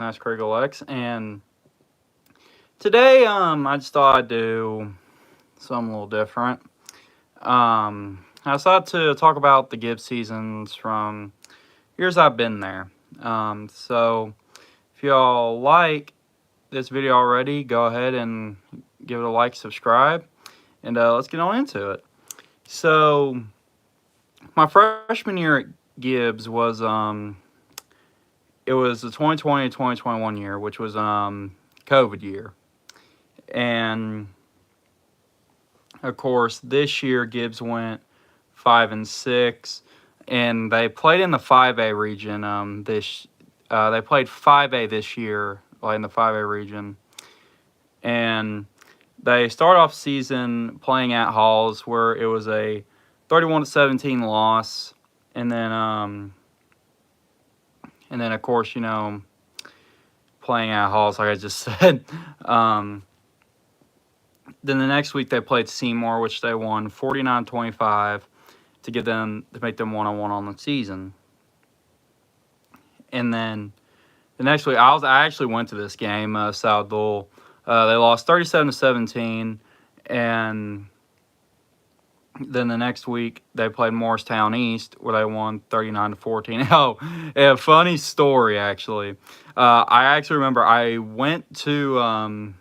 Nice Kriegel X, and today I just thought I'd do something a little different. I decided to talk about the Gibbs seasons from years I've been there. So if y'all like this video already, go ahead and give it a like, subscribe, and let's get on into it. So my freshman year at Gibbs was it was the 2020-2021 year, which was COVID year. And of course, this year Gibbs went 5-6, and they played in the 5A region. They played 5A this year, like in the 5A region, and they started off season playing at Halls, where it was a 31-17 loss, and then of course playing at Halls, like I just said. Then the next week they played Seymour, which they won 49-25 to make them 1-1 on the season. And then the next week I actually went to this game, South Dole. They lost 37-17, and then the next week they played Morristown East, where they won 39-14. Oh, yeah, funny story actually. I actually remember I went to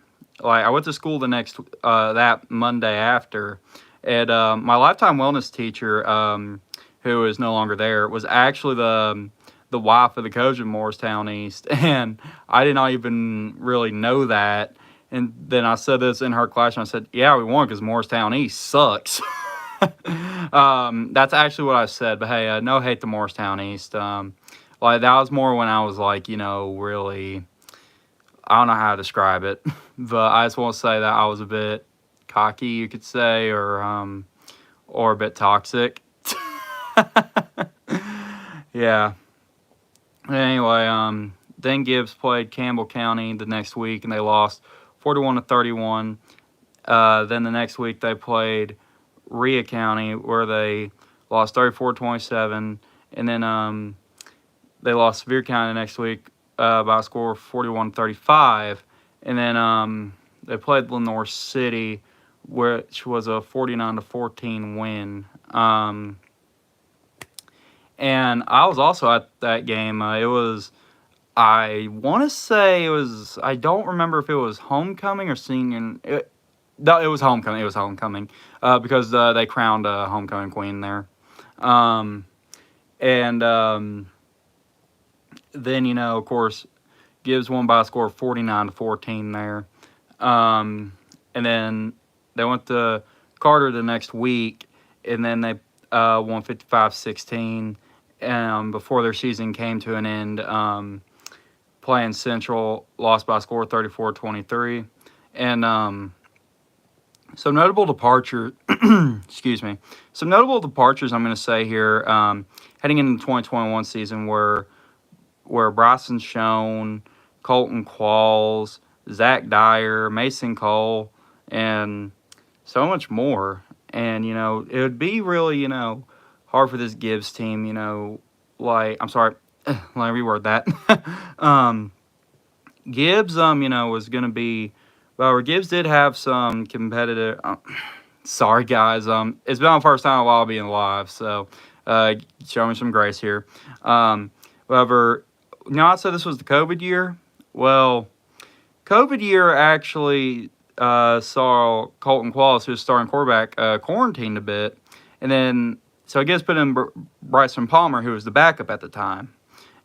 school the next that Monday after, and my lifetime wellness teacher, who is no longer there, was actually the wife of the coach of Morristown East, and I did not even really know that. And then I said this in her class, and I said, "Yeah, we won because Morristown East sucks." That's actually what I said. But hey, no hate to Morristown East. Like that was more when I was like, really, I don't know how to describe it, but I just want to say that I was a bit cocky, you could say, or a bit toxic. Yeah. Anyway, then Gibbs played Campbell County the next week, and they lost 41-31. Then the next week they played Rhea County, where they lost 34-27, and then they lost Sevier County the next week by a score of 41-35, and then they played Lenore City, which was a 49-14 win. And I was also at that game. I want to say I don't remember if it was homecoming or senior. No, it was homecoming. It was homecoming because they crowned a homecoming queen there. Then, of course, Gibbs won by a score of 49-14 there. And then they went to Carter the next week, and then they won 55-16 before their season came to an end. Playing Central, lost by a score of 34-23. And some notable departures, excuse me, some notable departures I'm going to say here heading into the 2021 season were Bryson Schoen, Colton Qualls, Zach Dyer, Mason Cole, and so much more. And, it would be really, hard for this Gibbs team, I'm sorry, let me reword that. Gibbs, was going to be, well, Gibbs did have some competitive, sorry guys, it's been the first time I'll being live, so show me some grace here. However, I said this was the COVID year. Well, COVID year actually saw Colton Qualls, who was starting quarterback, quarantined a bit. And then, so I guess put in Bryson Palmer, who was the backup at the time.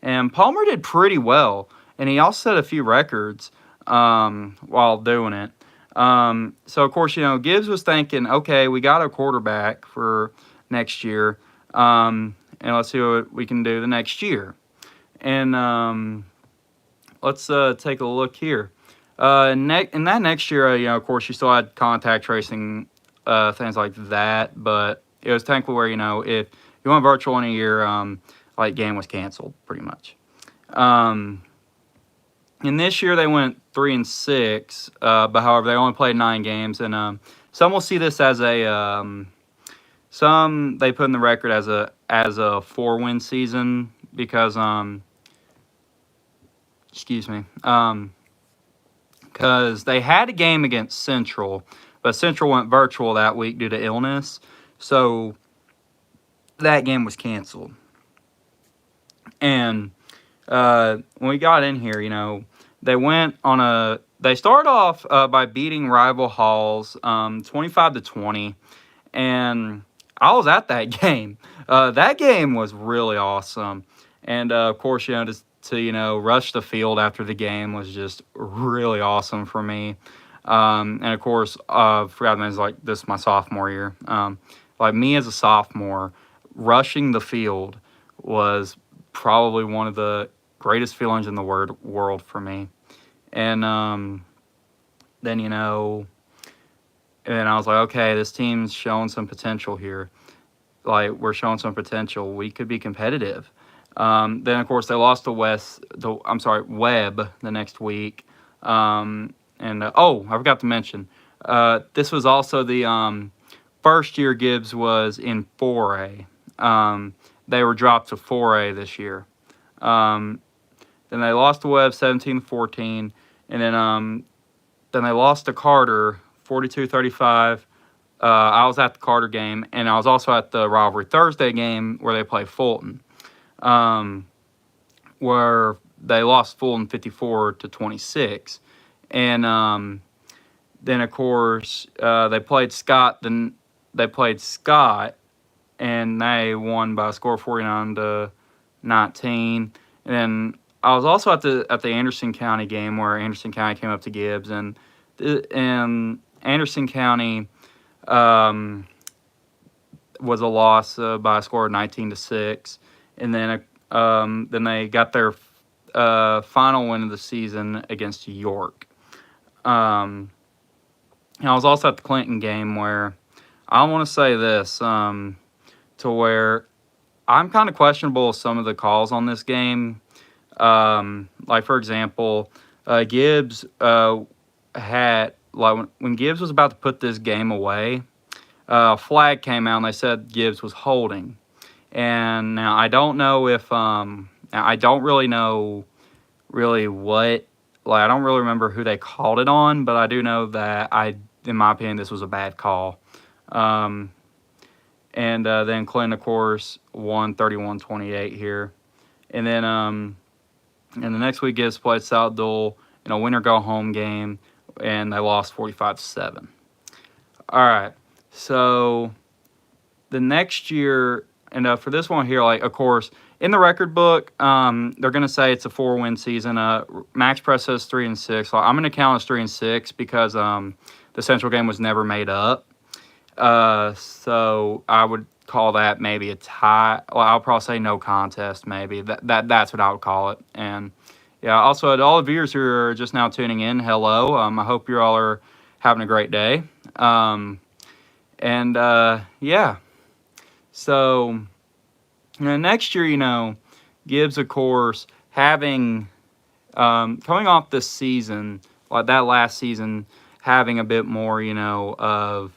And Palmer did pretty well. And he also set a few records while doing it. So, of course, Gibbs was thinking, okay, we got a quarterback for next year. And let's see what we can do the next year. And let's take a look here. In that next year, of course, you still had contact tracing, things like that, but it was technically where, if you went virtual in a year, game was canceled, pretty much. And this year they went 3-6, but however, they only played 9 games, and some will see this as some they put in the record as a 4-win season because Excuse me. Because they had a game against Central, but Central went virtual that week due to illness. So that game was canceled. And when we got in here, they went on they started off by beating rival Halls 25-20. And I was at that game. That game was really awesome. And of course, just to rush the field after the game was just really awesome for me. And of course, forgot like this is my sophomore year. Like me as a sophomore, rushing the field was probably one of the greatest feelings in the world for me. And then and I was like, okay, this team's showing some potential here. Like, we're showing some potential. We could be competitive. Then, of course, they lost to Webb the next week. I forgot to mention, this was also the first year Gibbs was in 4A. They were dropped to 4A this year. Then they lost to Webb 17-14. And then they lost to Carter 42-35. I was at the Carter game, and I was also at the Rivalry Thursday game where they play Fulton, where they lost Fulton 54-26. And then, of course, they played Scott. Then they played Scott, and they won by a score of 49-19. And then I was also at the Anderson County game where Anderson County came up to Gibbs, and Anderson County was a loss by a score of 19-6, and then they got their final win of the season against York. And I was also at the Clinton game where I want to say this, to where I'm kind of questionable with some of the calls on this game. Like, for example, Gibbs had, like, when Gibbs was about to put this game away, a flag came out and they said Gibbs was holding. And now I don't know if, I don't really know what, like, I don't really remember who they called it on, but I do know that in my opinion, this was a bad call. And then Clinton, of course, won 31-28 here. And then, and the next week Gibbs played South Dual in a winner-go-home game, and they lost 45-7. All right, so the next year, and for this one here, like, of course, in the record book, they're going to say it's a 4-win season. Max Press says 3-6. So I'm going to count as 3-6 because the Central game was never made up. So I would call that maybe a tie. Well, I'll probably say no contest, maybe. That's what I would call it. And yeah, also to all the viewers who are just now tuning in, hello. I hope you all are having a great day. Yeah. So next year, Gibbs, of course, having coming off this season, like that last season, having a bit more, of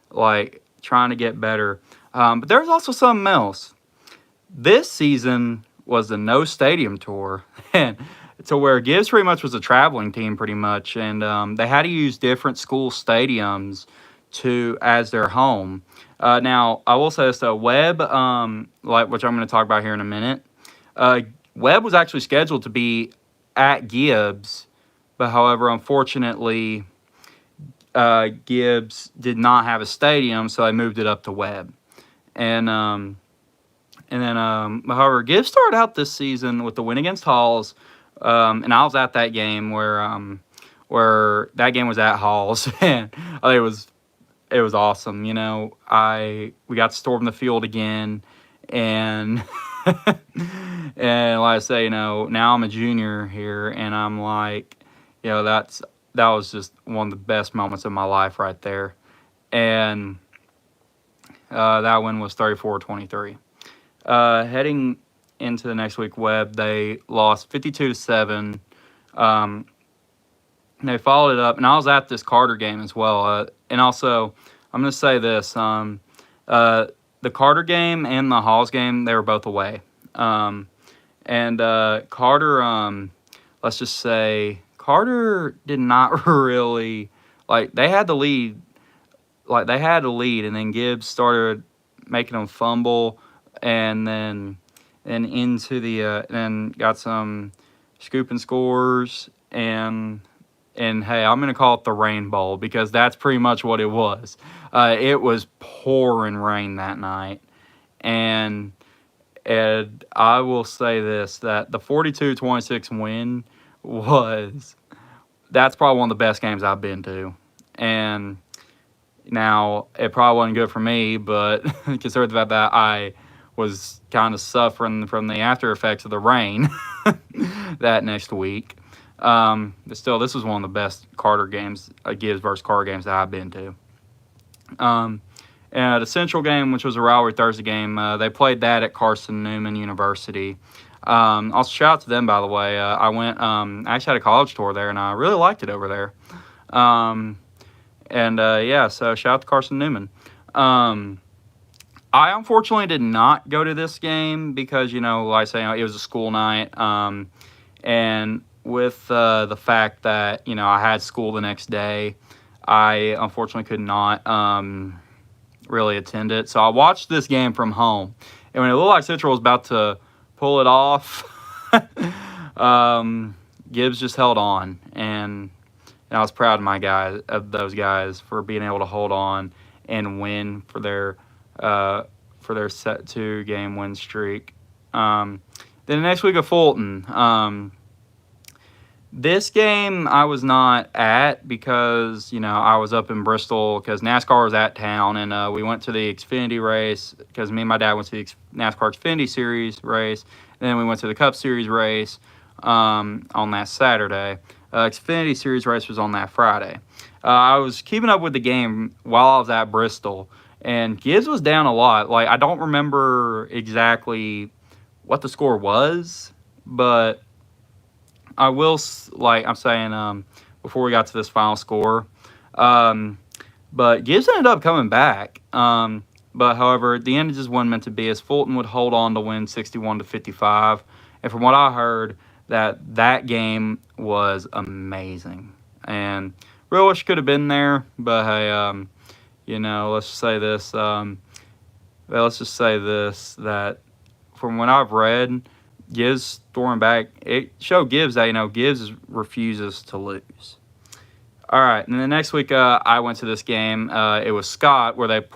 like trying to get better. But there's also something else. This season was the no stadium tour, and to where Gibbs pretty much was a traveling team pretty much, and they had to use different school stadiums as their home. Now I will say this though, Webb, which I'm going to talk about here in a minute. Webb was actually scheduled to be at Gibbs, but however, unfortunately, Gibbs did not have a stadium, so they moved it up to Webb. And then, however, Gibbs started out this season with the win against Halls, and I was at that game where that game was at Halls, and I think it was awesome. We got to storm the field again, and and like I say, now I'm a junior here, and I'm like, that was just one of the best moments of my life right there, and that win was 34-23. Heading into the next week, Webb, they lost 52-7. They followed it up, and I was at this Carter game as well. And also, I'm going to say this: the Carter game and the Halls game, they were both away. And Carter let's just say Carter did not really like they had the lead, and then Gibbs started making them fumble, and then into the and got some scooping scores, and hey, I'm gonna call it the Rain Bowl because that's pretty much what it was. It was pouring rain that night, and I will say this, that the 42-26 win that's probably one of the best games I've been to. And now, it probably wasn't good for me, but considering the fact that I was kind of suffering from the after effects of the rain that next week. But still, this was one of the best Carter games, Gibbs versus Carter games that I've been to. And the Central game, which was a rivalry Thursday game, they played that at Carson Newman University. Also, shout out to them, by the way. I went, I actually had a college tour there, and I really liked it over there. Yeah, so shout out to Carson Newman. I unfortunately did not go to this game because, like I say, it was a school night. And with the fact that, I had school the next day, I unfortunately could not really attend it. So I watched this game from home. And when it looked like Central was about to pull it off, Gibbs just held on. And I was proud of those guys for being able to hold on and win for their set 2-game win streak. Then the next week of Fulton. This game I was not at because, I was up in Bristol because NASCAR was at town, and we went to the Xfinity race because me and my dad went to the NASCAR Xfinity Series race. And then we went to the Cup Series race on that Saturday. Xfinity Series race was on that Friday. I was keeping up with the game while I was at Bristol, and Gibbs was down a lot. Like, I don't remember exactly what the score was, but I will, I'm saying, before we got to this final score. But Gibbs ended up coming back. But, however, at the end, it just wasn't meant to be, as Fulton would hold on to win 61-55. And from what I heard, that game was amazing. And really wish could have been there. But, hey, let's just say this. That from what I've read, Gibbs throwing back, it showed Gibbs that, Gibbs refuses to lose. All right, and then the next week I went to this game. It was Scott, where Gibbs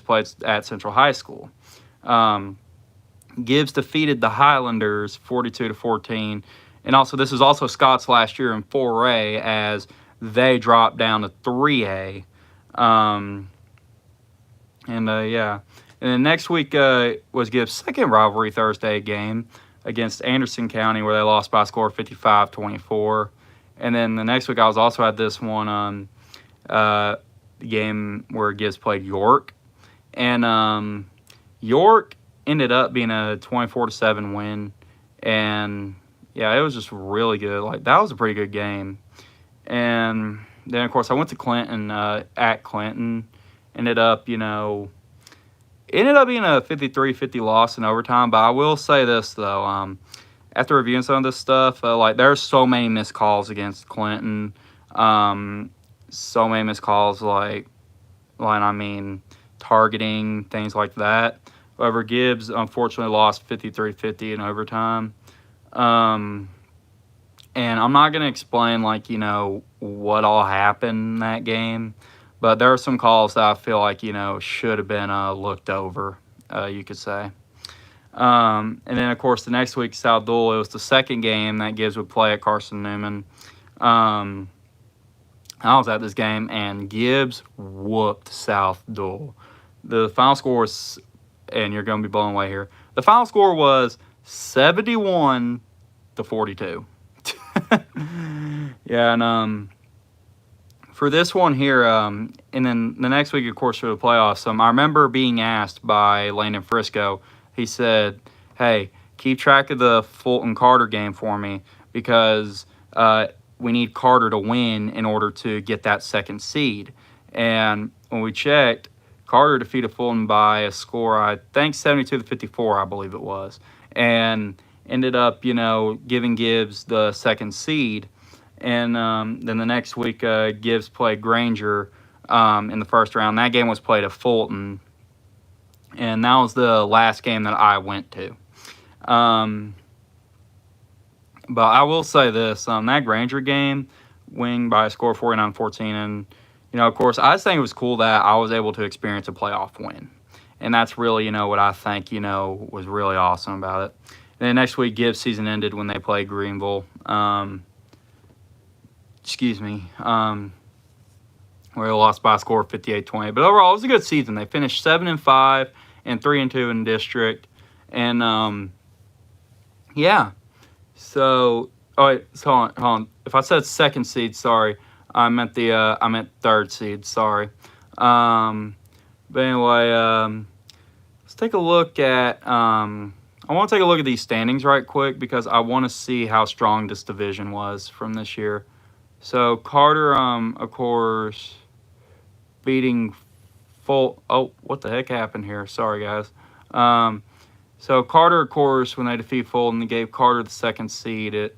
played at Central High School. Gibbs defeated the Highlanders 42-14, and also this is also Scott's last year in 4A as they dropped down to 3A. Yeah. And then next week was Gibbs' second rivalry Thursday game against Anderson County, where they lost by a score of 55-24. And then the next week I was also at this one the game where Gibbs played York. And York ended up being a 24-7 win. And, yeah, it was just really good. Like, that was a pretty good game. And then, of course, I went to Clinton, at Clinton. Ended up being a 53-50 loss in overtime. But I will say this, though. After reviewing some of this stuff, there's so many missed calls against Clinton. So many missed calls, targeting, things like that. However, Gibbs, unfortunately, lost 53-50 in overtime. And I'm not going to explain, what all happened in that game. But there are some calls that I feel like, should have been looked over, you could say. And then, of course, the next week, South Dual, it was the second game that Gibbs would play at Carson Newman. I was at this game, and Gibbs whooped South Dual. The final score was, and you're going to be blown away here, the final score was 71-42. Yeah, and for this one here, and then the next week, of course, for the playoffs, I remember being asked by Landon Frisco. He said, hey, keep track of the Fulton Carter game for me because we need Carter to win in order to get that second seed. And when we checked, Carter defeated Fulton by a score, I think 72-54, I believe it was. And ended up, giving Gibbs the second seed. And then the next week, Gibbs played Granger in the first round. That game was played at Fulton, and that was the last game that I went to. But I will say this, that Granger game, winning by a score of 49-14, and, of course, I just think it was cool that I was able to experience a playoff win. And that's really, what I think, was really awesome about it. And then next week, Gibbs' season ended when they played Greenville. Where they lost by a score of 58-20. But overall, it was a good season. They finished 7-5 and 3-2 in district. And, yeah. So, hold on. If I said second seed, sorry, I meant third seed. Sorry. But anyway, let's take a look at. I want to take a look at these standings right quick because I want to see how strong this division was from this year. So Carter, of course, beating Fulton. Oh, what the heck happened here? Sorry, guys. So Carter, of course, when they defeat Fulton, they gave Carter the second seed.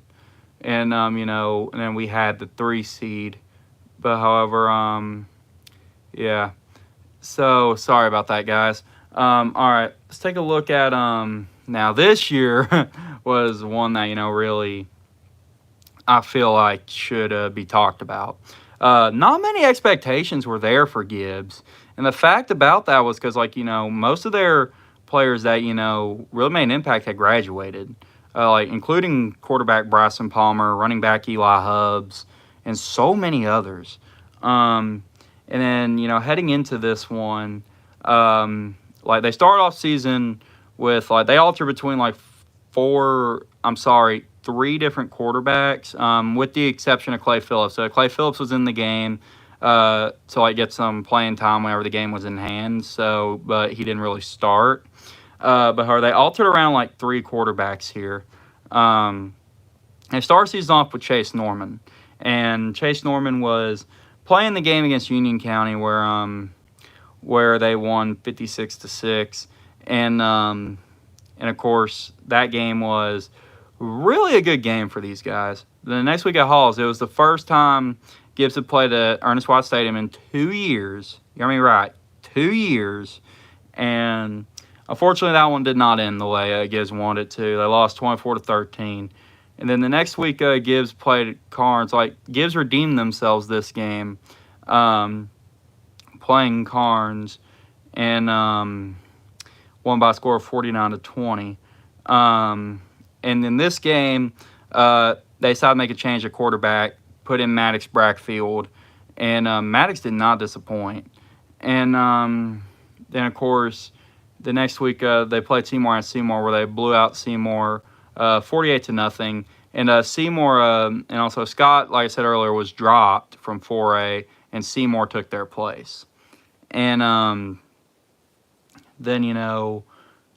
And then we had the 3 seed. But however, yeah. So sorry about that, guys. All right, let's take a look at now this year was one that really I feel like should be talked about. Not many expectations were there for Gibbs, and the fact about that was because most of their players that really made an impact had graduated, including quarterback Bryson Palmer, running back Eli Hubbs, and so many others. And then heading into this one, they started off season with they alter between 3 different quarterbacks, with the exception of Clay Phillips. So Clay Phillips was in the game to get some playing time whenever the game was in hand. So, but he didn't really start. But they altered around 3 quarterbacks here. They started season off with Chase Norman, and Chase Norman was playing the game against Union County where they won 56-6, and of course that game was really a good game for these guys. The next week at Halls, it was the first time Gibbs had played at Ernest White Stadium in 2 years. You heard me right, 2 years, and unfortunately that one did not end the way Gibbs wanted it to. They lost 24-13. And then the next week, Gibbs played Carnes. Gibbs redeemed themselves this game, playing Carnes, and won by a score of 49-20. And in this game, they decided to make a change at quarterback, put in Maddox Brackfield, and Maddox did not disappoint. And then, of course, the next week they played Seymour at Seymour, where they blew out Seymour 48-0. And Seymour and also Scott, like I said earlier, was dropped from 4A, and Seymour took their place. And then,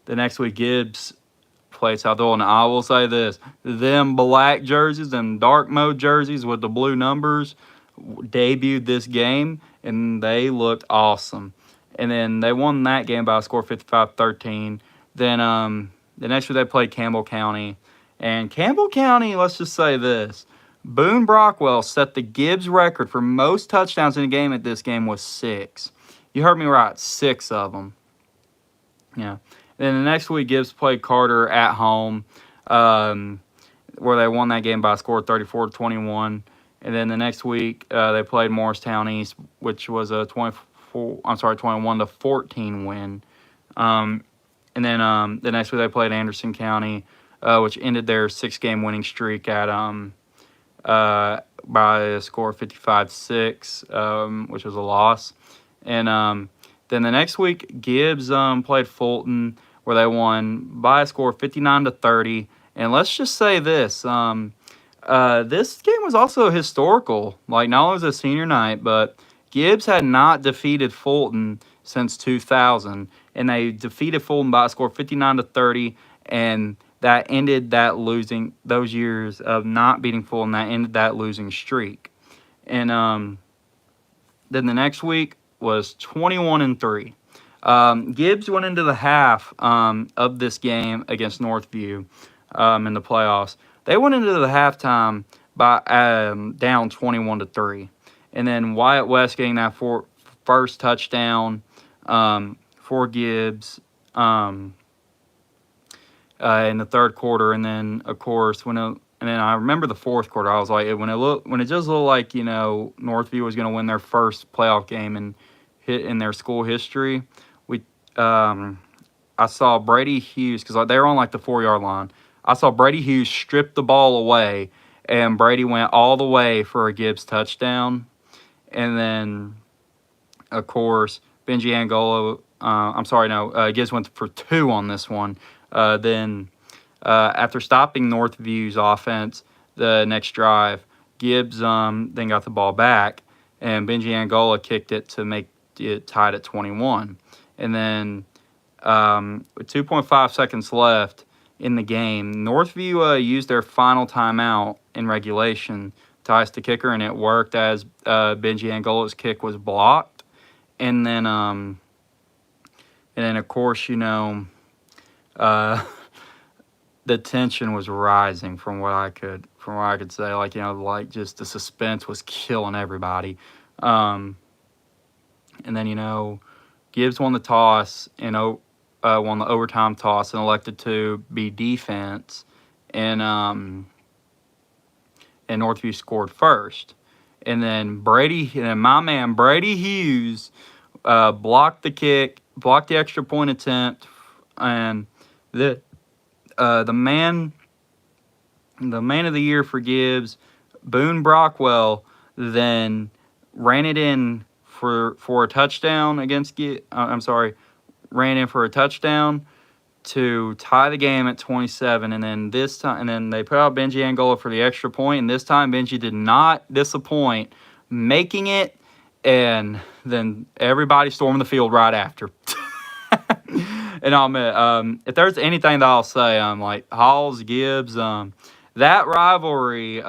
the next week Gibbs played South Doyle. And I will say this, them black jerseys, them dark mode jerseys with the blue numbers debuted this game, and they looked awesome. And then they won that game by a score of 55-13. Then the next week they played Campbell County. And Campbell County, let's just say this, Boone Brockwell set the Gibbs record for most touchdowns in a game at this game was 6. You heard me right, 6 of them. Yeah. Then the next week, Gibbs played Carter at home, where they won that game by a score of 34-21. And then the next week, they played Morristown East, which was a 21-14 win. And then the next week, they played Anderson County, which ended their 6-game winning streak at by a score of 55-6, which was a loss. And then the next week, Gibbs played Fulton, where they won by a score of 59-30. And let's just say this, this game was also historical. Not only was it senior night, but Gibbs had not defeated Fulton since 2000. And they defeated Fulton by a score of 59-30, and that ended those years of not beating Fulton, that ended that losing streak. And then the next week was 21-3. Gibbs went into the half of this game against Northview in the playoffs. They went into the halftime by down 21-3, and then Wyatt West getting that first touchdown for Gibbs in the third quarter, and then of course and then I remember the fourth quarter. I was like, when it just looked like Northview was going to win their first playoff game in their school history. We I saw Brady Hughes, because they were on like the 4-yard line. I saw Brady Hughes strip the ball away, and Brady went all the way for a Gibbs touchdown. And then, of course, Benji Angola. Gibbs went for 2 on this one. Then, after stopping Northview's offense the next drive, Gibbs then got the ball back, and Benji Angola kicked it to make it tied at 21. And then, with 2.5 seconds left in the game, Northview used their final timeout in regulation to ice the kicker, and it worked as Benji Angola's kick was blocked. And then of course, the tension was rising from what I could say. Just the suspense was killing everybody. And then Gibbs won the toss and won the overtime toss and elected to be defense, and Northview scored first. And then my man Brady Hughes blocked the kick, blocked the extra point attempt, and the man of the year for Gibbs, Boone Brockwell, then ran it in for a touchdown ran in for a touchdown to tie the game at 27, and then they put out Benji Angola for the extra point, and this time Benji did not disappoint, making it, and then everybody stormed the field right after. And I'll admit, if there's anything that I'll say, Halls, Gibbs, that rivalry,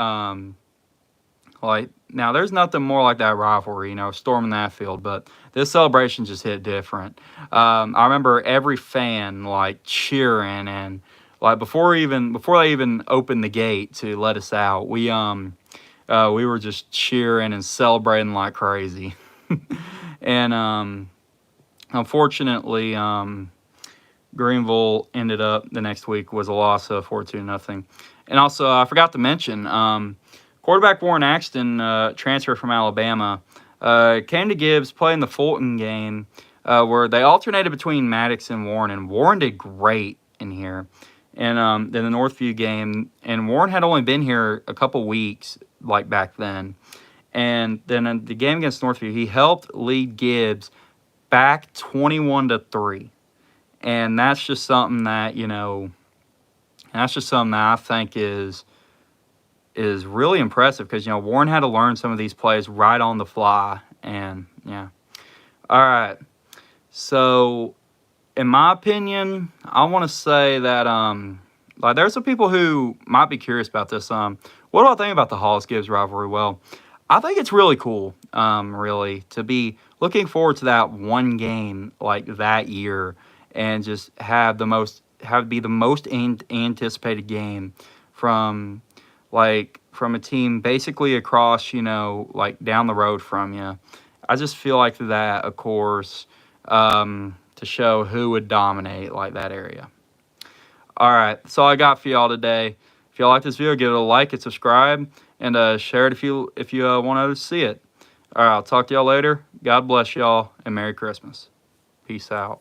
now there's nothing more like that rivalry, storming that field, but this celebration just hit different. I remember every fan cheering, and before they even opened the gate to let us out, we were just cheering and celebrating like crazy. And unfortunately, Greenville ended up the next week was a loss of 4-0. And also, I forgot to mention, quarterback Warren Axton, transfer from Alabama, came to Gibbs, played in the Fulton game, where they alternated between Maddox and Warren did great in here. And then the Northview game, and Warren had only been here a couple weeks, back then. And then in the game against Northview, he helped lead Gibbs back 21-3. And that's just something that, I think is really impressive, because, Warren had to learn some of these plays right on the fly. And, yeah. All right. So, in my opinion, I want to say that, there's some people who might be curious about this. What do I think about the Halls-Gibbs rivalry? Well, I think it's really cool, really, to be looking forward to that one game, that year, and just have be the most anticipated game from a team basically across, down the road from you. I just feel like that, of course, to show who would dominate that area. All right, that's all I got for y'all today. If y'all like this video, give it a like and subscribe, and share it if you want others to see it. All right, I'll talk to y'all later. God bless y'all, and Merry Christmas. Peace out.